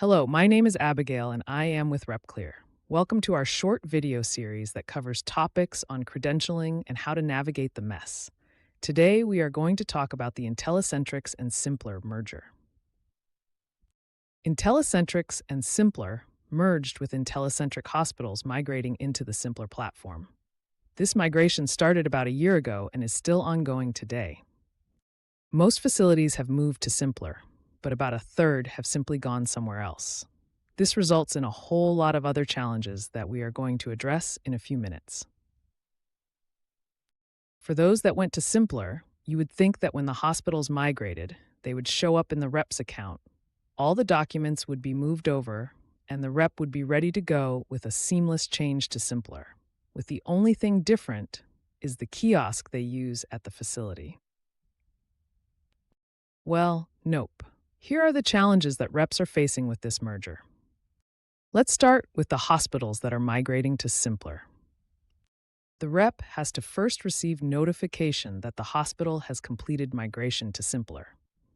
Hello, my name is Abigail and I am with RepClear. Welcome to our short video series that covers topics on credentialing and how to navigate the mess. Today, we are going to talk about the Intellicentrics and Symplr merger. Intellicentrics and Symplr merged with Intellicentric hospitals migrating into the Symplr platform. This migration started about a year ago and is still ongoing today. Most facilities have moved to Symplr, but about a third have simply gone somewhere else. This results in a whole lot of other challenges that we are going to address in a few minutes. For those that went to Symplr, you would think that when the hospitals migrated, they would show up in the rep's account. All the documents would be moved over, and the rep would be ready to go with a seamless change to Symplr, with the only thing different is the kiosk they use at the facility. Well, nope. Here are the challenges that reps are facing with this merger. Let's start with the hospitals that are migrating to Symplr. The rep has to first receive notification that the hospital has completed migration to Symplr.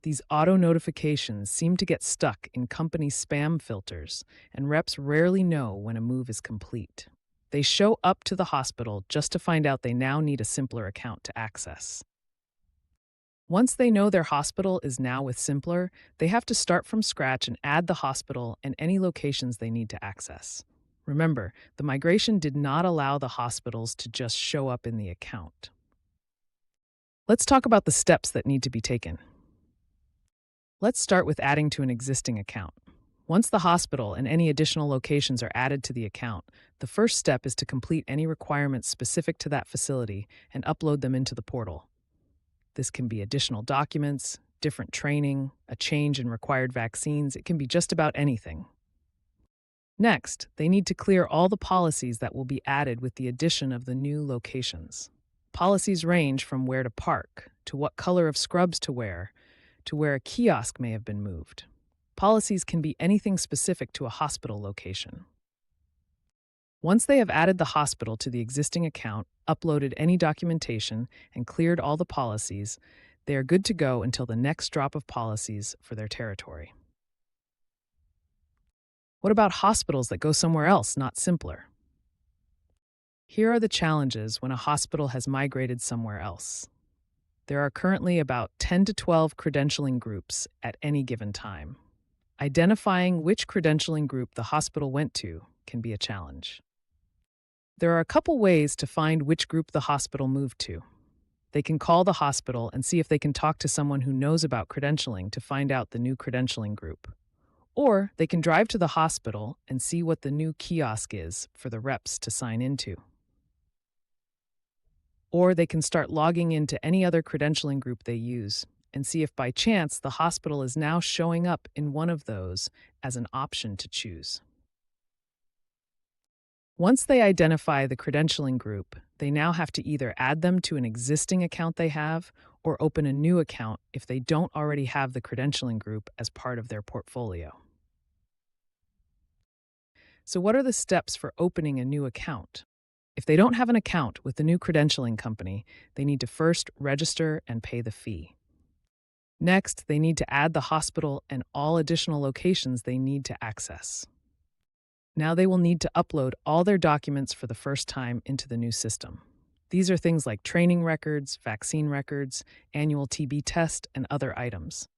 These auto notifications seem to get stuck in company spam filters, and reps rarely know when a move is complete. They show up to the hospital just to find out they now need a Symplr account to access. Once they know their hospital is now with Symplr, they have to start from scratch and add the hospital and any locations they need to access. Remember, the migration did not allow the hospitals to just show up in the account. Let's talk about the steps that need to be taken. Let's start with adding to an existing account. Once the hospital and any additional locations are added to the account, the first step is to complete any requirements specific to that facility and upload them into the portal. This can be additional documents, different training, a change in required vaccines. It can be just about anything. Next, they need to clear all the policies that will be added with the addition of the new locations. Policies range from where to park, to what color of scrubs to where a kiosk may have been moved. Policies can be anything specific to a hospital location. Once they have added the hospital to the existing account, uploaded any documentation, and cleared all the policies, they are good to go until the next drop of policies for their territory. What about hospitals that go somewhere else, not Symplr? Here are the challenges when a hospital has migrated somewhere else. There are currently about 10 to 12 credentialing groups at any given time. Identifying which credentialing group the hospital went to can be a challenge. There are a couple ways to find which group the hospital moved to. They can call the hospital and see if they can talk to someone who knows about credentialing to find out the new credentialing group. Or they can drive to the hospital and see what the new kiosk is for the reps to sign into. Or they can start logging into any other credentialing group they use and see if by chance the hospital is now showing up in one of those as an option to choose. Once they identify the credentialing group, they now have to either add them to an existing account they have or open a new account if they don't already have the credentialing group as part of their portfolio. So what are the steps for opening a new account? If they don't have an account with the new credentialing company, they need to first register and pay the fee. Next, they need to add the hospital and all additional locations they need to access. Now they will need to upload all their documents for the first time into the new system. These are things like training records, vaccine records, annual TB test, and other items.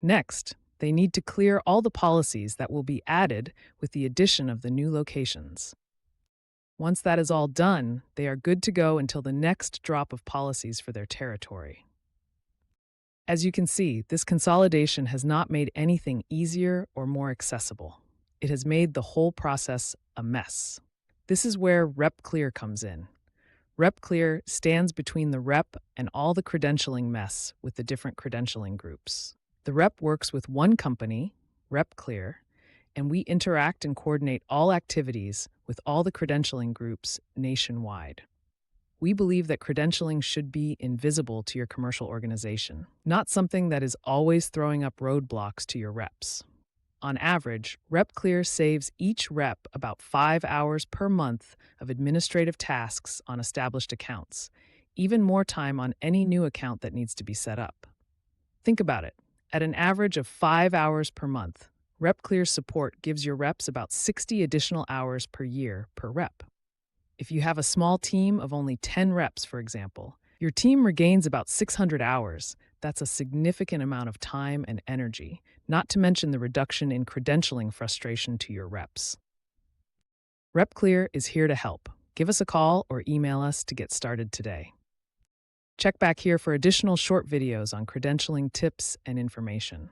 Next, they need to clear all the policies that will be added with the addition of the new locations. Once that is all done, they are good to go until the next drop of policies for their territory. As you can see, this consolidation has not made anything easier or more accessible. It has made the whole process a mess. This is where RepClear comes in. RepClear stands between the rep and all the credentialing mess with the different credentialing groups. The rep works with one company, RepClear, and we interact and coordinate all activities with all the credentialing groups nationwide. We believe that credentialing should be invisible to your commercial organization, not something that is always throwing up roadblocks to your reps. On average, RepClear saves each rep about 5 hours per month of administrative tasks on established accounts, even more time on any new account that needs to be set up. Think about it. At an average of 5 hours per month, RepClear support gives your reps about 60 additional hours per year per rep. If you have a small team of only 10 reps, for example, your team regains about 600 hours. That's a significant amount of time and energy, not to mention the reduction in credentialing frustration to your reps. RepClear is here to help. Give us a call or email us to get started today. Check back here for additional short videos on credentialing tips and information.